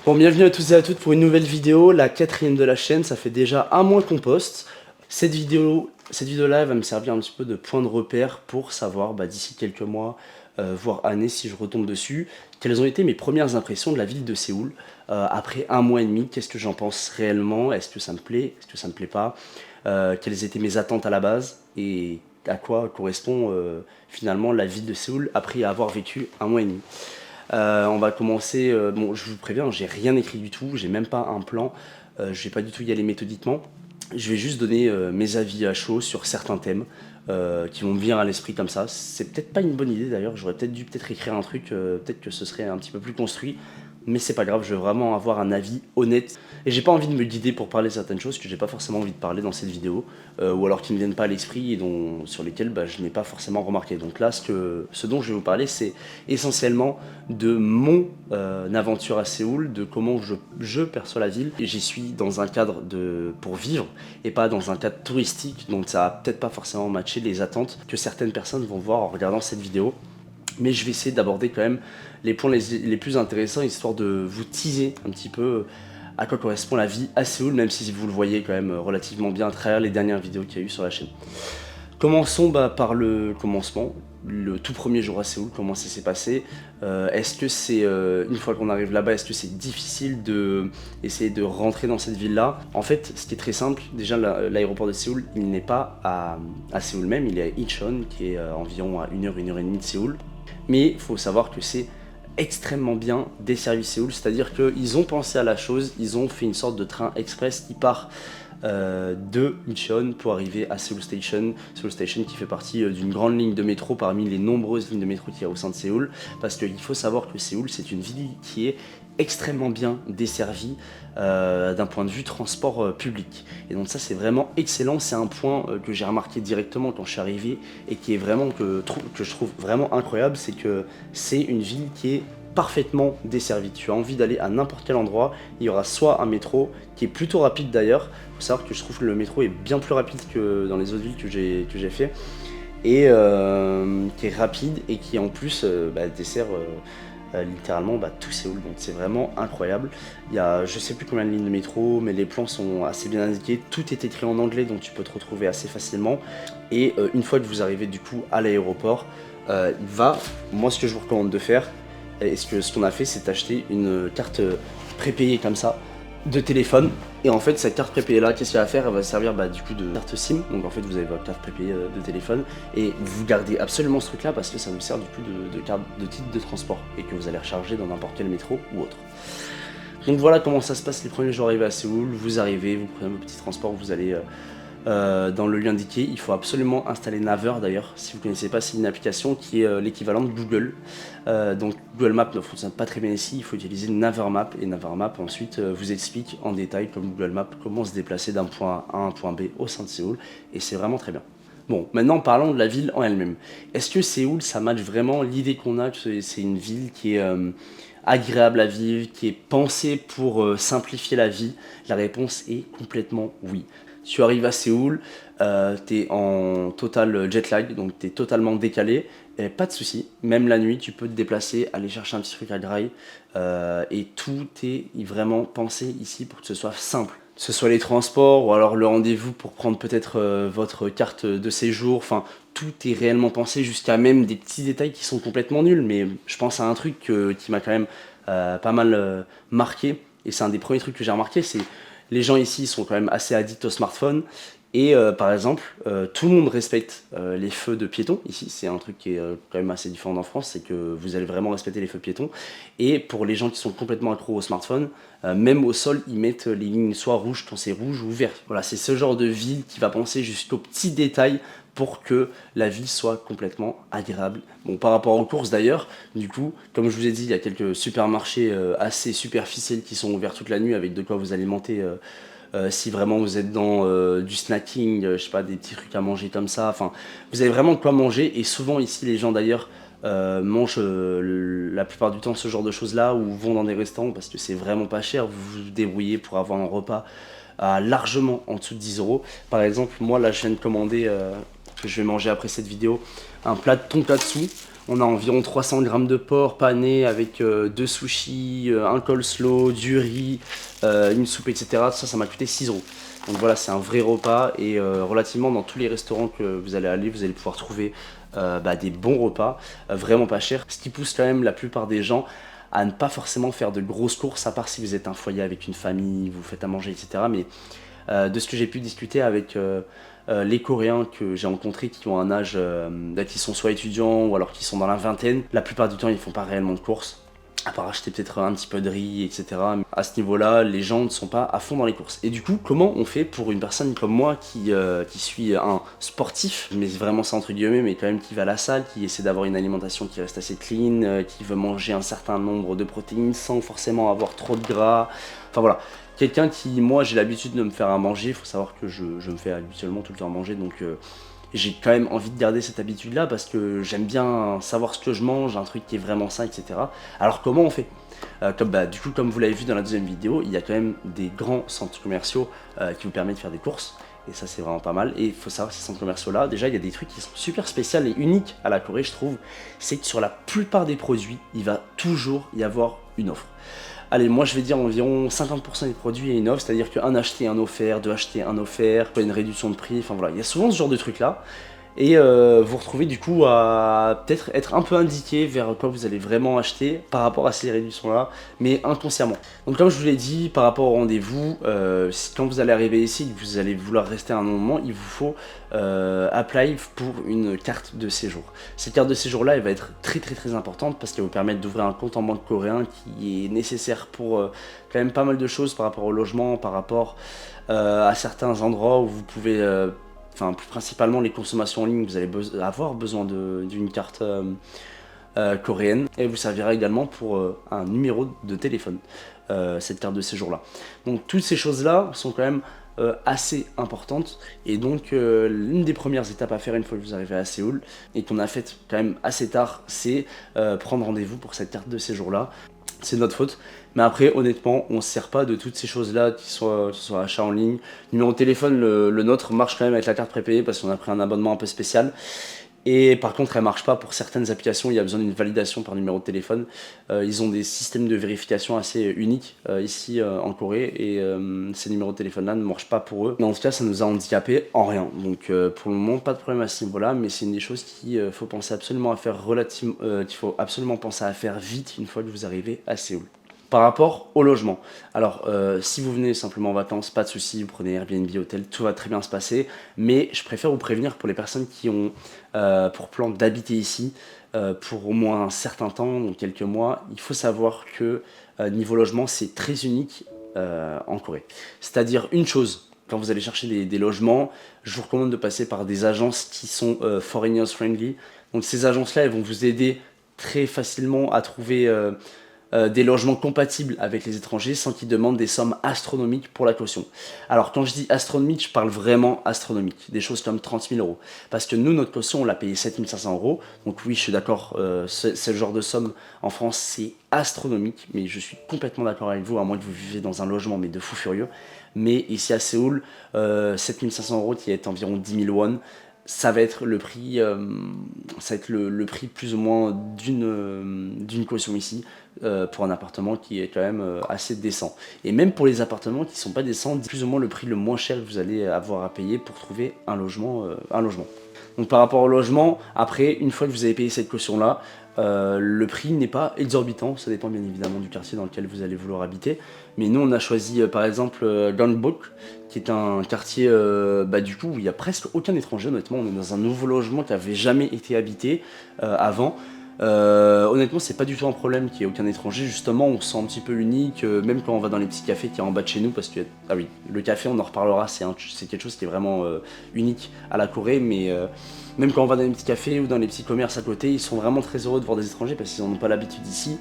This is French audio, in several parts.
Bon, bienvenue à tous et à toutes pour une nouvelle vidéo, la 4e de la chaîne. Ça fait déjà un mois qu'on poste. Cette vidéo-là va me servir un petit peu de point de repère pour savoir d'ici quelques mois, voire années si je retombe dessus, quelles ont été mes premières impressions de la ville de Séoul. Après un mois et demi, qu'est-ce que j'en pense réellement? Est-ce que ça me plaît? Est-ce que ça me plaît pas? Quelles étaient mes attentes à la base? Et à quoi correspond finalement la ville de Séoul après avoir vécu un mois et demi? On va commencer, bon je vous préviens, j'ai rien écrit du tout, j'ai même pas un plan, je vais pas du tout y aller méthodiquement. Je vais juste donner mes avis à chaud sur certains thèmes qui vont me venir à l'esprit comme ça. C'est peut-être pas une bonne idée d'ailleurs, j'aurais peut-être dû écrire un truc, peut-être que ce serait un petit peu plus construit. Mais c'est pas grave, je veux vraiment avoir un avis honnête. Et j'ai pas envie de me guider pour parler certaines choses que j'ai pas forcément envie de parler dans cette vidéo, ou alors qui me viennent pas à l'esprit et sur lesquelles je n'ai pas forcément remarqué. Donc là, ce dont je vais vous parler, c'est essentiellement de mon aventure à Séoul, de comment je perçois la ville. Et j'y suis dans un cadre pour vivre et pas dans un cadre touristique, donc ça va peut-être pas forcément matcher les attentes que certaines personnes vont voir en regardant cette vidéo. Mais je vais essayer d'aborder quand même les points les plus intéressants, histoire de vous teaser un petit peu à quoi correspond la vie à Séoul, même si vous le voyez quand même relativement bien à travers les dernières vidéos qu'il y a eu sur la chaîne. Commençons par le commencement, le tout premier jour à Séoul, comment ça s'est passé. Est-ce que c'est, une fois qu'on arrive là-bas, est-ce que c'est difficile d'essayer de rentrer dans cette ville-là? En fait, ce qui est très simple, déjà l'aéroport de Séoul, il n'est pas à Séoul même, il est à Incheon, qui est environ à 1 heure et demie de Séoul. Mais il faut savoir que c'est extrêmement bien desservi Séoul, c'est-à-dire qu'ils ont pensé à la chose, ils ont fait une sorte de train express qui part de Incheon pour arriver à Seoul Station qui fait partie d'une grande ligne de métro parmi les nombreuses lignes de métro qu'il y a au sein de Séoul, parce qu'il faut savoir que Séoul, c'est une ville qui est extrêmement bien desservie d'un point de vue transport public. Et donc ça, c'est vraiment excellent, c'est un point que j'ai remarqué directement quand je suis arrivé et qui est vraiment que je trouve vraiment incroyable, c'est que c'est une ville qui est parfaitement desservie. Tu as envie d'aller à n'importe quel endroit, il y aura soit un métro qui est plutôt rapide d'ailleurs. Il faut savoir que je trouve que le métro est bien plus rapide que dans les autres villes que j'ai fait, et qui est rapide et qui en plus dessert littéralement tout Séoul, donc c'est vraiment incroyable. Il y a je sais plus combien de lignes de métro, mais les plans sont assez bien indiqués, tout est écrit en anglais donc tu peux te retrouver assez facilement. Et une fois que vous arrivez du coup à l'aéroport, moi ce que je vous recommande de faire, et ce qu'on a fait, c'est acheter une carte prépayée comme ça de téléphone. Et en fait, cette carte prépayée là, qu'est-ce qu'elle va faire? Elle va servir du coup de carte SIM. Donc en fait, vous avez votre carte prépayée de téléphone et vous gardez absolument ce truc là parce que ça vous sert du coup de carte de titre de transport et que vous allez recharger dans n'importe quel métro ou autre. Donc voilà comment ça se passe les premiers jours arrivés à Séoul. Vous arrivez, vous prenez vos petits transports, vous allez dans le lieu indiqué. Il faut absolument installer Naver d'ailleurs, si vous ne connaissez pas, c'est une application qui est l'équivalent de Google. Donc Google Maps ne fonctionne pas très bien ici, il faut utiliser Naver Map, et Naver Map ensuite vous explique en détail, comme Google Maps, comment se déplacer d'un point A à un point B au sein de Séoul, et c'est vraiment très bien. Bon, maintenant parlons de la ville en elle-même. Est-ce que Séoul, ça match vraiment l'idée qu'on a que c'est une ville qui est agréable à vivre, qui est pensée pour simplifier la vie? La réponse est complètement oui. Tu arrives à Séoul, t'es en total jet lag, donc t'es totalement décalé, et pas de souci, même la nuit tu peux te déplacer, aller chercher un petit truc à graille, et tout est vraiment pensé ici pour que ce soit simple. Que ce soit les transports ou alors le rendez-vous pour prendre peut-être votre carte de séjour, enfin tout est réellement pensé, jusqu'à même des petits détails qui sont complètement nuls, mais je pense à un truc qui m'a quand même pas mal marqué, et c'est un des premiers trucs que j'ai remarqué, c'est les gens ici sont quand même assez addicts au smartphone. Et par exemple, tout le monde respecte les feux de piétons. Ici, c'est un truc qui est quand même assez différent en France, c'est que vous allez vraiment respecter les feux de piétons. Et pour les gens qui sont complètement accros au smartphone, même au sol, ils mettent les lignes soit rouges quand c'est rouge ou vert. Voilà, c'est ce genre de ville qui va penser jusqu'aux petits détails pour que la ville soit complètement agréable. Bon, par rapport aux courses d'ailleurs, du coup, comme je vous ai dit, il y a quelques supermarchés assez superficiels qui sont ouverts toute la nuit avec de quoi vous alimenter si vraiment vous êtes dans du snacking, je sais pas, des petits trucs à manger comme ça, enfin, vous avez vraiment de quoi manger, et souvent ici les gens d'ailleurs mangent la plupart du temps ce genre de choses là, ou vont dans des restaurants parce que c'est vraiment pas cher, vous vous débrouillez pour avoir un repas largement en dessous de 10 euros. Par exemple, moi là je viens de commander, que je vais manger après cette vidéo, un plat de tonkatsu On a environ 300 grammes de porc pané avec 2 sushis, un coleslaw, du riz, une soupe, etc. Tout ça, ça m'a coûté 6 euros. Donc voilà, c'est un vrai repas et relativement dans tous les restaurants que vous allez aller, vous allez pouvoir trouver des bons repas, vraiment pas chers. Ce qui pousse quand même la plupart des gens à ne pas forcément faire de grosses courses, à part si vous êtes un foyer avec une famille, vous faites à manger, etc. Mais de ce que j'ai pu discuter avec les Coréens que j'ai rencontrés qui ont un âge, qui sont soit étudiants ou alors qui sont dans la vingtaine, la plupart du temps ils font pas réellement de courses, à part acheter peut-être un petit peu de riz, etc. Mais à ce niveau-là, les gens ne sont pas à fond dans les courses. Et du coup, comment on fait pour une personne comme moi qui suis un sportif, mais vraiment ça entre guillemets, mais quand même qui va à la salle, qui essaie d'avoir une alimentation qui reste assez clean, qui veut manger un certain nombre de protéines sans forcément avoir trop de gras, enfin voilà. Quelqu'un qui, moi j'ai l'habitude de me faire à manger, il faut savoir que je me fais habituellement tout le temps à manger, donc j'ai quand même envie de garder cette habitude là parce que j'aime bien savoir ce que je mange, un truc qui est vraiment sain, etc. Alors comment on fait du coup, comme vous l'avez vu dans la deuxième vidéo, il y a quand même des grands centres commerciaux qui vous permettent de faire des courses. Et ça c'est vraiment pas mal. Et il faut savoir que ces centres commerciaux là, déjà il y a des trucs qui sont super spéciaux et uniques à la Corée je trouve. C'est que sur la plupart des produits, il va toujours y avoir une offre. Allez, moi je vais dire environ 50% des produits est une offre, c'est-à-dire qu'un acheté un offert, deux acheter un offert, une réduction de prix, enfin voilà, il y a souvent ce genre de trucs là. Et vous retrouvez du coup à peut-être être un peu indiqué vers quoi vous allez vraiment acheter par rapport à ces réductions là, mais inconsciemment. Donc comme je vous l'ai dit, par rapport au rendez-vous, quand vous allez arriver ici et que vous allez vouloir rester un moment, il vous faut apply pour une carte de séjour. Cette carte de séjour là, elle va être très importante parce qu'elle va vous permettre d'ouvrir un compte en banque coréen qui est nécessaire pour quand même pas mal de choses par rapport au logement, par rapport à certains endroits où vous pouvez enfin principalement les consommations en ligne, vous allez avoir besoin d'une carte coréenne et vous servira également pour un numéro de téléphone, cette carte de séjour là. Donc toutes ces choses là sont quand même assez importantes et donc l'une des premières étapes à faire une fois que vous arrivez à Séoul et qu'on a fait quand même assez tard, c'est prendre rendez-vous pour cette carte de séjour là. C'est de notre faute, mais après honnêtement on ne se sert pas de toutes ces choses là qui soit achat en ligne. Numéro de téléphone, le nôtre marche quand même avec la carte prépayée parce qu'on a pris un abonnement un peu spécial. Et par contre elle marche pas pour certaines applications, il y a besoin d'une validation par numéro de téléphone. Ils ont des systèmes de vérification assez uniques ici en Corée et ces numéros de téléphone là ne marchent pas pour eux. Mais en tout cas ça nous a handicapé en rien, donc pour le moment pas de problème à ce niveau là, mais c'est une des choses qu'il faut penser absolument à faire qu'il faut absolument penser à faire vite une fois que vous arrivez à Séoul. Par rapport au logement, alors si vous venez simplement en vacances, pas de souci, vous prenez Airbnb, hôtel, tout va très bien se passer, mais je préfère vous prévenir pour les personnes qui ont pour plan d'habiter ici pour au moins un certain temps, donc quelques mois, il faut savoir que niveau logement c'est très unique en Corée. C'est-à-dire une chose, quand vous allez chercher des logements, je vous recommande de passer par des agences qui sont foreigners friendly, donc ces agences là elles vont vous aider très facilement à trouver des logements compatibles avec les étrangers sans qu'ils demandent des sommes astronomiques pour la caution. Alors quand je dis astronomique, je parle vraiment astronomique, des choses comme 30 000 euros. Parce que nous, notre caution, on l'a payé 7 500 euros, donc oui, je suis d'accord, ce genre de somme en France, c'est astronomique, mais je suis complètement d'accord avec vous, à moins que vous viviez dans un logement, mais de fou furieux. Mais ici à Séoul, 7 500 euros qui est environ 10 000 won, ça va être le prix, le prix plus ou moins d'une caution ici pour un appartement qui est quand même assez décent. Et même pour les appartements qui sont pas décents, plus ou moins le prix le moins cher que vous allez avoir à payer pour trouver un logement. Donc par rapport au logement, après, une fois que vous avez payé cette caution-là, le prix n'est pas exorbitant, ça dépend bien évidemment du quartier dans lequel vous allez vouloir habiter. Mais nous on a choisi par exemple Gangbok, qui est un quartier du coup où il n'y a presque aucun étranger honnêtement. On est dans un nouveau logement qui n'avait jamais été habité avant. Honnêtement c'est pas du tout un problème qu'il n'y ait aucun étranger, justement on se sent un petit peu unique, même quand on va dans les petits cafés qui est en bas de chez nous, parce que, ah oui, le café on en reparlera, c'est quelque chose qui est vraiment unique à la Corée, mais même quand on va dans les petits cafés ou dans les petits commerces à côté, ils sont vraiment très heureux de voir des étrangers parce qu'ils n'en ont pas l'habitude ici.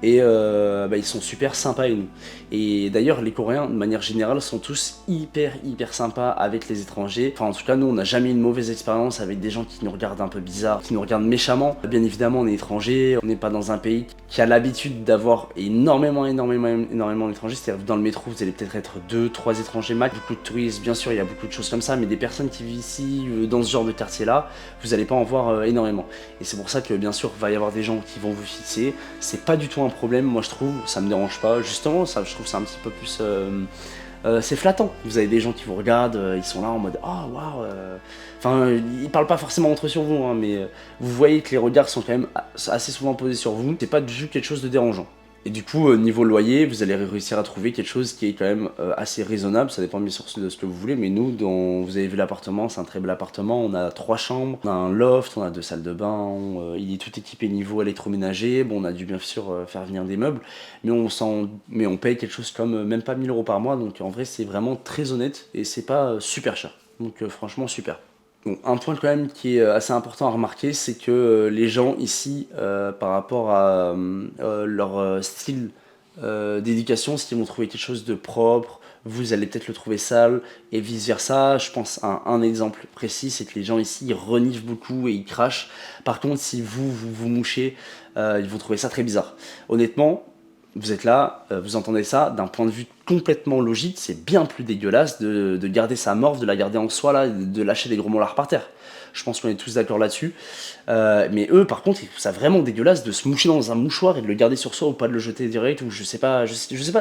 et ils sont super sympas avec nous. Et d'ailleurs les Coréens de manière générale sont tous hyper sympas avec les étrangers. Enfin en tout cas nous on n'a jamais eu une mauvaise expérience avec des gens qui nous regardent un peu bizarre, qui nous regardent méchamment. Bien évidemment on est étranger, on n'est pas dans un pays qui a l'habitude d'avoir énormément d'étrangers. C'est-à-dire dans le métro vous allez peut-être être 2-3 étrangers max, beaucoup de touristes, bien sûr il y a beaucoup de choses comme ça, mais des personnes qui vivent ici dans ce genre de quartier là, vous allez pas en voir énormément. Et c'est pour ça que bien sûr va y avoir des gens qui vont vous fixer, c'est pas du tout un problème, moi je trouve, ça me dérange pas, justement ça je trouve c'est un petit peu plus c'est flattant. Vous avez des gens qui vous regardent, ils sont là en mode ah waouh. Enfin, ils parlent pas forcément entre eux sur vous, hein, mais vous voyez que les regards sont quand même assez souvent posés sur vous. C'est pas du tout quelque chose de dérangeant. Et du coup, niveau loyer, vous allez réussir à trouver quelque chose qui est quand même assez raisonnable. Ça dépend bien sûr de ce que vous voulez, mais nous, vous avez vu l'appartement, c'est un très bel appartement. On a 3 chambres, on a un loft, on a 2 salles de bain, il est tout équipé niveau électroménager. Bon, on a dû bien sûr faire venir des meubles, mais on paye quelque chose comme même pas 1000 € par mois. Donc en vrai, c'est vraiment très honnête et c'est pas super cher. Donc franchement, super. Bon, un point quand même qui est assez important à remarquer, c'est que les gens ici, par rapport à leur style d'éducation, s'ils vont trouver quelque chose de propre, vous allez peut-être le trouver sale, et vice versa. Je pense à un exemple précis, c'est que les gens ici, ils reniflent beaucoup et ils crachent. Par contre, si vous mouchez, ils vont trouver ça très bizarre. Honnêtement, vous êtes là, vous entendez ça, d'un point de vue complètement logique, c'est bien plus dégueulasse de garder sa morve, de la garder en soi, là, de lâcher des gros molars par terre. Je pense qu'on est tous d'accord là-dessus. Mais eux, par contre, ils trouvent ça vraiment dégueulasse de se moucher dans un mouchoir et de le garder sur soi ou pas de le jeter direct, ou je sais pas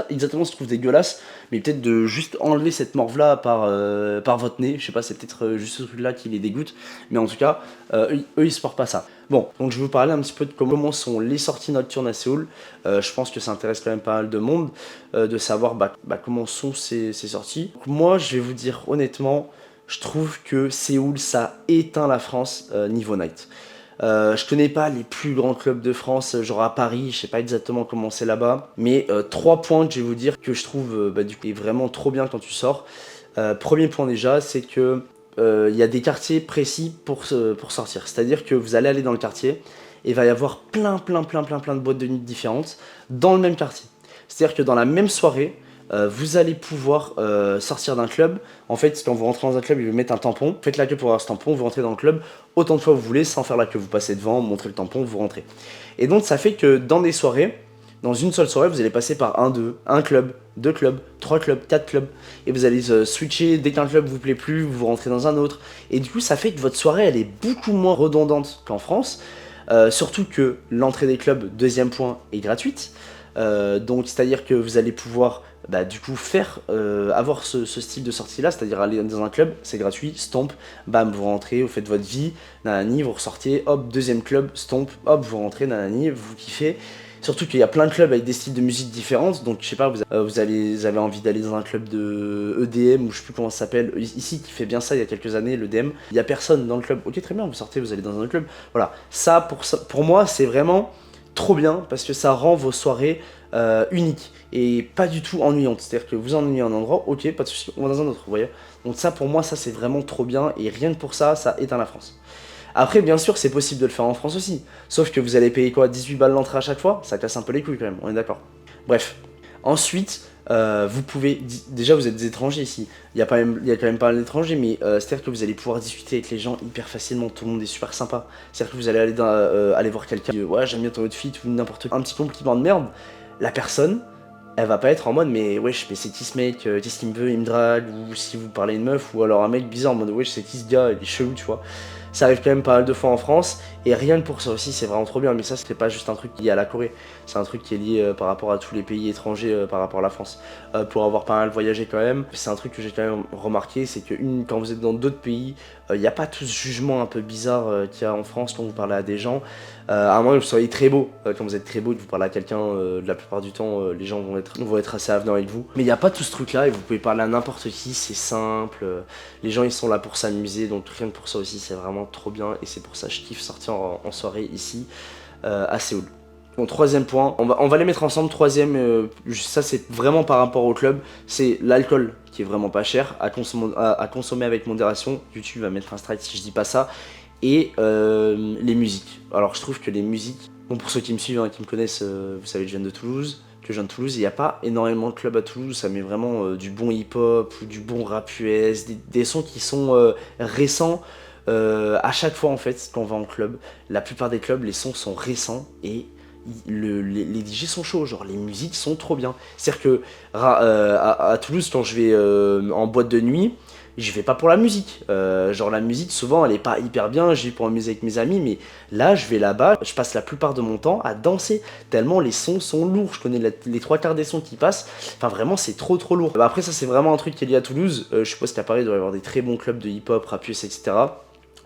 exactement ce qu'ils trouvent dégueulasse, mais peut-être de juste enlever cette morve-là par votre nez, je sais pas, c'est peut-être juste ce truc-là qui les dégoûte, mais en tout cas, eux, ils supportent pas ça. Bon, donc je vais vous parler un petit peu de comment sont les sorties nocturnes à Séoul. Je pense que ça intéresse quand même pas mal de monde de savoir comment sont ces sorties. Donc, moi, je vais vous dire honnêtement, je trouve que Séoul, ça éteint la France niveau night. Je connais pas les plus grands clubs de France, genre à Paris, je sais pas exactement comment c'est là-bas, mais 3 points que je vais vous dire que je trouve du coup est vraiment trop bien quand tu sors. Premier point déjà, c'est que il y a des quartiers précis pour sortir. C'est-à-dire que vous allez aller dans le quartier et il va y avoir plein de boîtes de nuit différentes dans le même quartier. C'est-à-dire que dans la même soirée, vous allez pouvoir sortir d'un club. En fait, quand vous rentrez dans un club, ils vous mettent un tampon. Faites la queue pour avoir ce tampon, vous rentrez dans le club autant de fois que vous voulez, sans faire la queue. Vous passez devant, montrez le tampon, vous rentrez. Et donc, ça fait que dans des soirées, dans une seule soirée, vous allez passer par un club, 2 clubs, 3 clubs, 4 clubs, et vous allez switcher. Dès qu'un club vous plaît plus, vous rentrez dans un autre. Et du coup, ça fait que votre soirée, elle est beaucoup moins redondante qu'en France. Surtout que l'entrée des clubs, deuxième point, est gratuite. Donc, c'est-à-dire que vous allez pouvoir du coup avoir ce style de sortie là, c'est-à-dire aller dans un club, c'est gratuit, stomp, bam, vous rentrez, vous faites votre vie, nanani, vous ressortez, hop, deuxième club, stomp, hop, vous rentrez, nanani, vous kiffez. Surtout qu'il y a plein de clubs avec des styles de musique différentes, donc je sais pas, vous avez envie d'aller dans un club de EDM, ou je sais plus comment ça s'appelle, ici qui fait bien ça il y a quelques années, l'EDM, il y a personne dans le club, ok très bien, vous sortez, vous allez dans un club, voilà, ça pour moi c'est vraiment trop bien, parce que ça rend vos soirées uniques, et pas du tout ennuyantes, c'est-à-dire que vous ennuyez un endroit, ok, pas de soucis, on va dans un autre, vous voyez, donc ça pour moi, ça c'est vraiment trop bien, et rien que pour ça, ça éteint la France. Après, bien sûr, c'est possible de le faire en France aussi. Sauf que vous allez payer quoi, 18 balles l'entrée à chaque fois? Ça casse un peu les couilles quand même, on est d'accord. Bref. Ensuite, vous pouvez... Déjà, vous êtes des étrangers ici. Il y a quand même pas mal d'étrangers, mais c'est-à-dire que vous allez pouvoir discuter avec les gens hyper facilement. Tout le monde est super sympa. C'est-à-dire que vous allez aller voir quelqu'un, ouais, j'aime bien ton outfit, ou n'importe quoi. Un petit compliment de merde. La personne, elle va pas être en mode, mais wesh, mais c'est qui ce mec, qu'est-ce qu'il me veut, il me drague, ou si vous parlez une meuf, ou alors un mec bizarre en mode, wesh, c'est qui ce gars, il est chelou, tu vois. Ça arrive quand même pas mal de fois en France, et rien que pour ça aussi, c'est vraiment trop bien. Mais ça, c'est pas juste un truc lié à la Corée, c'est un truc qui est lié par rapport à tous les pays étrangers, par rapport à la France. Pour avoir pas mal voyagé quand même, c'est un truc que j'ai quand même remarqué, c'est que quand vous êtes dans d'autres pays, il n'y a pas tout ce jugement un peu bizarre qu'il y a en France quand vous parlez à des gens. À moins que vous soyez très beau, quand vous êtes très beau et que vous parlez à quelqu'un, la plupart du temps, les gens vont être assez avenants avec vous. Mais il n'y a pas tout ce truc là, et vous pouvez parler à n'importe qui, c'est simple. Les gens ils sont là pour s'amuser, donc rien que pour ça aussi, c'est vraiment trop bien, et c'est pour ça que je kiffe sortir en soirée ici à Séoul. Bon, troisième point, on va les mettre ensemble. Troisième, ça c'est vraiment par rapport au club, c'est l'alcool qui est vraiment pas cher, à consommer avec modération. YouTube va mettre un strike si je dis pas ça. Et les musiques. Alors je trouve que les musiques, Bon, pour ceux qui me suivent, hein, qui me connaissent, vous savez que je viens de Toulouse, il n'y a pas énormément de clubs à Toulouse, ça met vraiment du bon hip-hop ou du bon rap US, des sons qui sont récents. À chaque fois en fait, quand on va en club, la plupart des clubs, les sons sont récents et les DJ sont chauds, genre les musiques sont trop bien. C'est-à-dire que à Toulouse, quand je vais en boîte de nuit, je vais pas pour la musique. Genre la musique, souvent, elle est pas hyper bien, j'y vais pour m'amuser avec mes amis, mais là, je vais là-bas, je passe la plupart de mon temps à danser, tellement les sons sont lourds. Je connais les trois quarts des sons qui passent, enfin vraiment, c'est trop trop lourd. Après, ça, c'est vraiment un truc qui est lié à Toulouse. Je suppose qu'à Paris, il doit y avoir des très bons clubs de hip-hop, rap US, etc.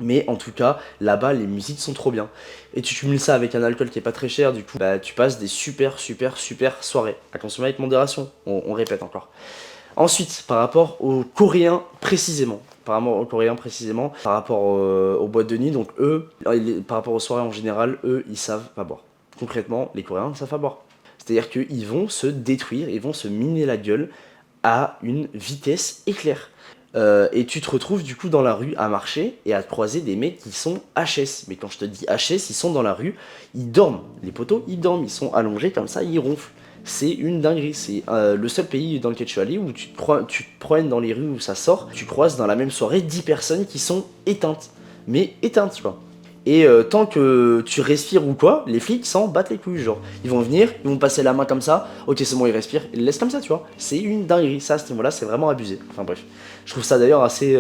Mais en tout cas, là-bas, les musiques sont trop bien. Et tu cumules ça avec un alcool qui est pas très cher, du coup, bah, tu passes des super, super, super soirées. À consommer avec modération, on répète encore. Ensuite, par rapport aux Coréens précisément, par rapport aux boîtes de nuit, donc eux, par rapport aux soirées en général, eux, ils savent pas boire. Concrètement, les Coréens ne savent pas boire. C'est-à-dire qu'ils vont se détruire, ils vont se miner la gueule à une vitesse éclair. Et tu te retrouves du coup dans la rue à marcher et à croiser des mecs qui sont HS. Mais quand je te dis HS, ils sont dans la rue, ils dorment. Les poteaux, ils dorment, ils sont allongés comme ça, ils ronflent. C'est une dinguerie. C'est le seul pays dans lequel je suis allé où tu te promènes dans les rues où ça sort, tu croises dans la même soirée 10 personnes qui sont éteintes. Mais éteintes, tu vois. Et tant que tu respires ou quoi, les flics s'en battent les couilles, genre. Ils vont venir, ils vont passer la main comme ça, ok c'est bon, ils respirent, ils le laissent comme ça, tu vois. C'est une dinguerie, ça à ce niveau-là, c'est vraiment abusé. Enfin bref. Je trouve ça d'ailleurs assez...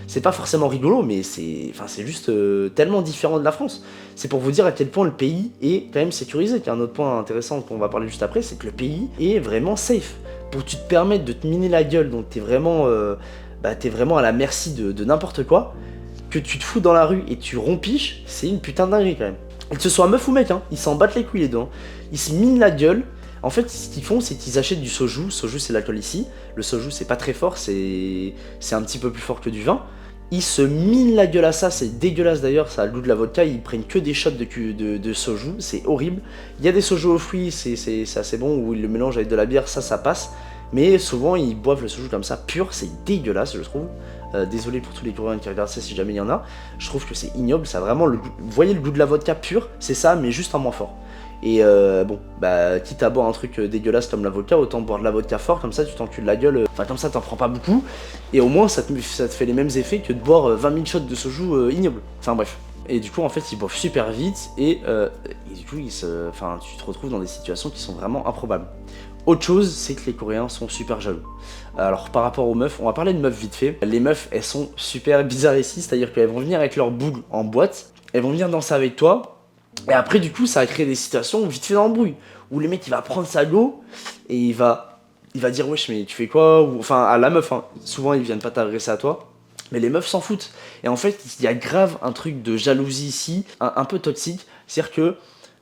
c'est pas forcément rigolo, mais c'est juste tellement différent de la France. C'est pour vous dire à quel point le pays est quand même sécurisé. Qu'il y a un autre point intéressant qu'on va parler juste après, c'est que le pays est vraiment safe. Pour que tu te permettes de te miner la gueule, donc t'es vraiment à la merci de n'importe quoi, que tu te fous dans la rue et tu rompiches, c'est une putain de dinguerie quand même. Et que ce soit meuf ou mec, hein, ils s'en battent les couilles les deux. Hein. Ils se minent la gueule. En fait, ce qu'ils font, c'est qu'ils achètent du soju. Soju, c'est l'alcool ici. Le soju, c'est pas très fort, c'est un petit peu plus fort que du vin. Ils se minent la gueule à ça, c'est dégueulasse d'ailleurs, ça a le goût de la vodka. Ils prennent que des shots de soju, c'est horrible. Il y a des soju aux fruits, c'est assez bon, où ils le mélangent avec de la bière, ça passe. Mais souvent, ils boivent le soju comme ça, pur, c'est dégueulasse, je trouve. Désolé pour tous les Coréens qui regardent ça si jamais il y en a. Je trouve que c'est ignoble, ça a vraiment le goût. Vous voyez le goût de la vodka pure, c'est ça, mais juste en moins fort. Et bon, bah, quitte à boire un truc dégueulasse comme la vodka, autant boire de la vodka fort, comme ça tu t'encules la gueule. Enfin, comme ça t'en prends pas beaucoup, et au moins ça te fait les mêmes effets que de boire 20 000 shots de soju ignoble. Enfin, bref. Et du coup, en fait, ils boivent super vite, et du coup, tu te retrouves dans des situations qui sont vraiment improbables. Autre chose, c'est que les Coréens sont super jaloux. Alors par rapport aux meufs, on va parler de meufs vite fait. Les meufs, elles sont super bizarres ici, c'est-à-dire qu'elles vont venir avec leur boule en boîte, elles vont venir danser avec toi, et après du coup ça va créer des situations vite fait d'embrouille, où le mec il va prendre sa go, et il va dire wesh mais tu fais quoi, ou enfin à la meuf, hein. Souvent ils viennent pas t'adresser à toi, mais les meufs s'en foutent. Et en fait il y a grave un truc de jalousie ici, un peu toxique, c'est-à-dire que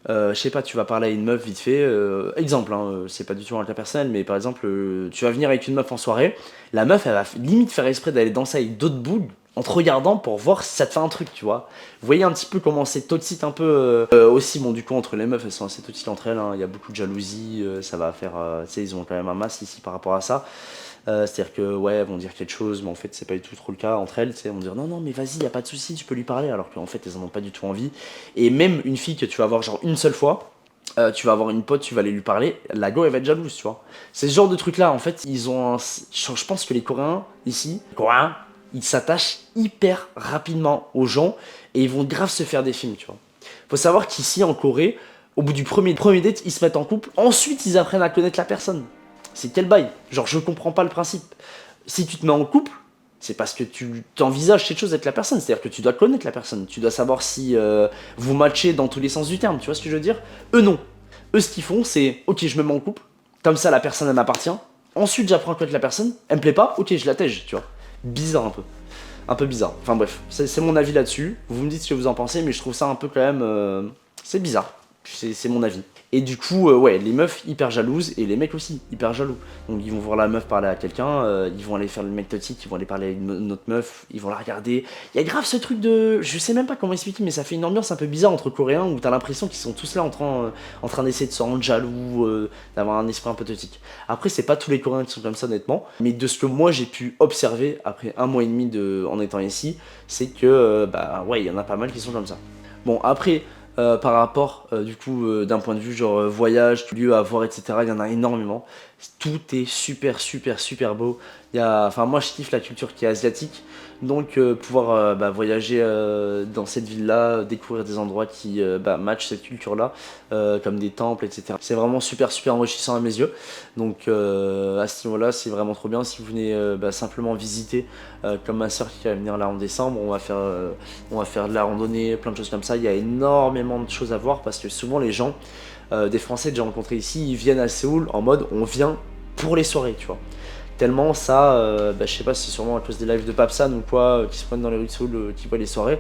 je sais pas, tu vas parler à une meuf vite fait, exemple, hein, c'est pas du tout un cas personnel, mais par exemple, tu vas venir avec une meuf en soirée, la meuf elle va limite faire exprès d'aller danser avec d'autres boules en te regardant pour voir si ça te fait un truc, tu vois. Vous voyez un petit peu comment c'est toxique un peu aussi, bon du coup entre les meufs elles sont assez toxiques entre elles, hein, il y a beaucoup de jalousie, ça va faire, tu sais ils ont quand même un masque ici par rapport à ça. C'est-à-dire que ouais, elles vont dire quelque chose, mais en fait c'est pas du tout trop le cas entre elles, tu sais, elles vont dire non non mais vas-y, y a pas de souci, tu peux lui parler, alors qu'en fait elles en ont pas du tout envie. Et même une fille que tu vas voir genre une seule fois, tu vas avoir une pote, tu vas aller lui parler, la go elle va être jalouse, tu vois. C'est ce genre de truc là, en fait, ils ont je pense que les Coréens ici, ils s'attachent hyper rapidement aux gens et ils vont grave se faire des films, tu vois. Faut savoir qu'ici en Corée, au bout du premier date, ils se mettent en couple, ensuite ils apprennent à connaître la personne. C'est quel bail? Genre, je comprends pas le principe. Si tu te mets en couple, c'est parce que tu t'envisages quelque chose avec la personne. C'est-à-dire que tu dois connaître la personne. Tu dois savoir si vous matchez dans tous les sens du terme. Tu vois ce que je veux dire? Eux, non. Eux, ce qu'ils font, c'est ok, je me mets en couple. Comme ça, la personne, elle m'appartient. Ensuite, j'apprends à connaître la personne. Elle me plaît pas, ok, je la tège, tu vois. Bizarre un peu. Un peu bizarre. Enfin bref, c'est mon avis là-dessus. Vous me dites ce que vous en pensez, mais je trouve ça un peu quand même. C'est bizarre. C'est mon avis. Et du coup, ouais, les meufs hyper jalouses et les mecs aussi hyper jaloux. Donc ils vont voir la meuf parler à quelqu'un, ils vont aller faire le mec toxique, ils vont aller parler à une autre meuf, ils vont la regarder. Il y a grave ce truc de... Je sais même pas comment expliquer, mais ça fait une ambiance un peu bizarre entre Coréens où t'as l'impression qu'ils sont tous là en train d'essayer de se rendre jaloux, d'avoir un esprit un peu toxique. Après, c'est pas tous les Coréens qui sont comme ça honnêtement, mais de ce que moi j'ai pu observer après 1 mois et demi en étant ici, c'est que, bah ouais, il y en a pas mal qui sont comme ça. Bon, après... par rapport du coup d'un point de vue genre voyage, lieu à voir, etc. Il y en a énormément. Tout est super beau. Enfin moi je kiffe la culture qui est asiatique, donc pouvoir voyager dans cette ville là, découvrir des endroits qui matchent cette culture là, comme des temples, etc. C'est vraiment super enrichissant à mes yeux, donc à ce niveau là c'est vraiment trop bien. Si vous venez simplement visiter, comme ma soeur qui va venir là en décembre, on va faire de la randonnée, plein de choses comme ça. Il y a énormément de choses à voir parce que souvent les gens, des Français que j'ai rencontrés ici, ils viennent à Séoul en mode on vient pour les soirées, tu vois. Tellement ça, je sais pas si c'est sûrement à cause des lives de Papsan ou quoi, qui se prennent dans les rues de Séoul, qui voient les soirées.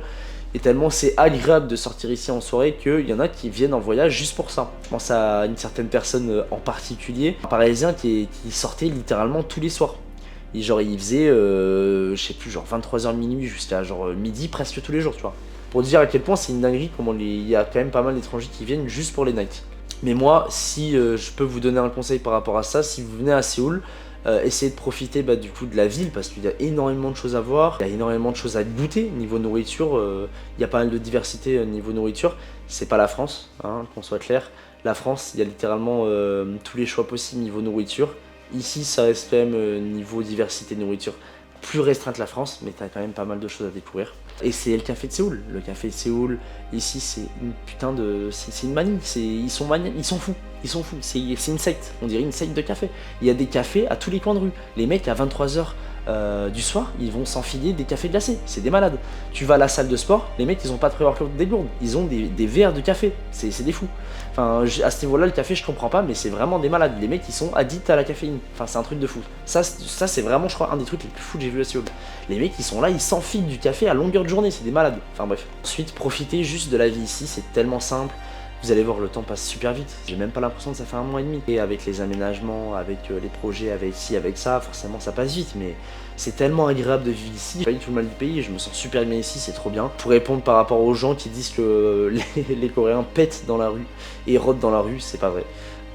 Et tellement c'est agréable de sortir ici en soirée qu'il y en a qui viennent en voyage juste pour ça. Je pense à une certaine personne en particulier, un parisien qui sortait littéralement tous les soirs. Et genre il faisait, je sais plus, genre 23h minuit jusqu'à genre midi presque tous les jours, tu vois. Pour dire à quel point c'est une dinguerie, comment il y a quand même pas mal d'étrangers qui viennent juste pour les nights. Mais moi, si je peux vous donner un conseil par rapport à ça, si vous venez à Séoul, essayez de profiter du coup de la ville parce qu'il y a énormément de choses à voir, il y a énormément de choses à goûter niveau nourriture, il y a pas mal de diversité niveau nourriture. C'est pas la France, hein, qu'on soit clair. La France, il y a littéralement tous les choix possibles niveau nourriture. Ici, ça reste quand même niveau diversité de nourriture plus restreinte que la France, mais t'as quand même pas mal de choses à découvrir. Et c'est le café de Séoul. Le café de Séoul, ici, c'est une putain de... C'est une manie. Ils sont fous. Ils sont fous. C'est une secte. On dirait une secte de café. Il y a des cafés à tous les coins de rue. Les mecs, à 23h du soir, ils vont s'enfiler des cafés glacés. C'est des malades. Tu vas à la salle de sport, les mecs, ils ont pas de pré-workout des gourdes. Ils ont des verres de café. C'est des fous. Enfin, à ce niveau-là, le café, je comprends pas, mais c'est vraiment des malades. Les mecs, ils sont addicts à la caféine. Enfin, c'est un truc de fou. Ça c'est vraiment, je crois, un des trucs les plus fous que j'ai vu à Séoul. Les mecs, ils sont là, ils s'enfilent du café à longueur de journée. C'est des malades. Enfin, bref. Ensuite, profitez juste de la vie ici. C'est tellement simple. Vous allez voir, le temps passe super vite. J'ai même pas l'impression que ça fait 1 mois et demi. Et avec les aménagements, avec les projets, avec ci, avec ça, forcément ça passe vite. Mais c'est tellement agréable de vivre ici. J'ai pas eu tout le mal du pays, je me sens super bien ici, c'est trop bien. Pour répondre par rapport aux gens qui disent que les Coréens pètent dans la rue et rôdent dans la rue, c'est pas vrai.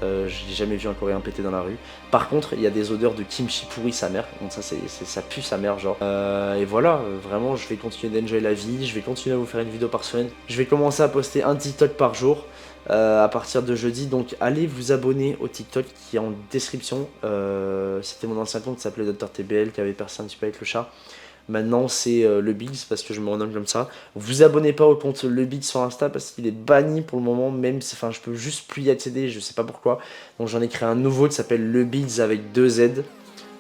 J'ai jamais vu un Coréen péter dans la rue. Par contre, il y a des odeurs de kimchi pourri sa mère. Donc ça pue sa mère, genre. Et voilà, vraiment, je vais continuer d'enjoy la vie. Je vais continuer à vous faire une vidéo par semaine. Je vais commencer à poster un TikTok par jour à partir de jeudi. Donc allez vous abonner au TikTok qui est en description. C'était mon ancien compte qui s'appelait Dr TBL, qui avait percé un petit peu avec le chat. Maintenant c'est le Bigs parce que je me renomme comme ça. Vous abonnez pas au compte le Bigs sur Insta parce qu'il est banni pour le moment, même si je peux juste plus y accéder, je sais pas pourquoi. Donc j'en ai créé un nouveau qui s'appelle le Bigs avec 2 Z.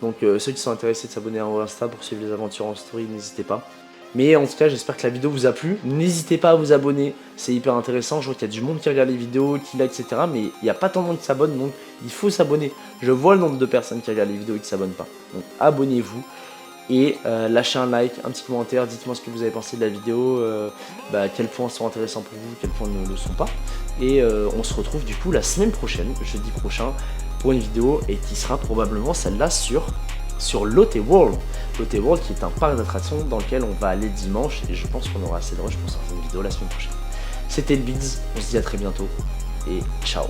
Donc ceux qui sont intéressés de s'abonner à Insta pour suivre les aventures en story, n'hésitez pas. Mais en tout cas, j'espère que la vidéo vous a plu. N'hésitez pas à vous abonner, c'est hyper intéressant. Je vois qu'il y a du monde qui regarde les vidéos, qui like, etc. Mais il n'y a pas tant de monde qui s'abonne, donc il faut s'abonner. Je vois le nombre de personnes qui regardent les vidéos et qui ne s'abonnent pas. Donc abonnez-vous. Et lâchez un like, un petit commentaire, dites-moi ce que vous avez pensé de la vidéo, quels points sont intéressants pour vous, quels points ne le sont pas. Et on se retrouve du coup la semaine prochaine, jeudi prochain, pour une vidéo et qui sera probablement celle-là sur Lotte World. Lotte World qui est un parc d'attractions dans lequel on va aller dimanche et je pense qu'on aura assez de rush pour sortir une vidéo la semaine prochaine. C'était le Bids, on se dit à très bientôt et ciao.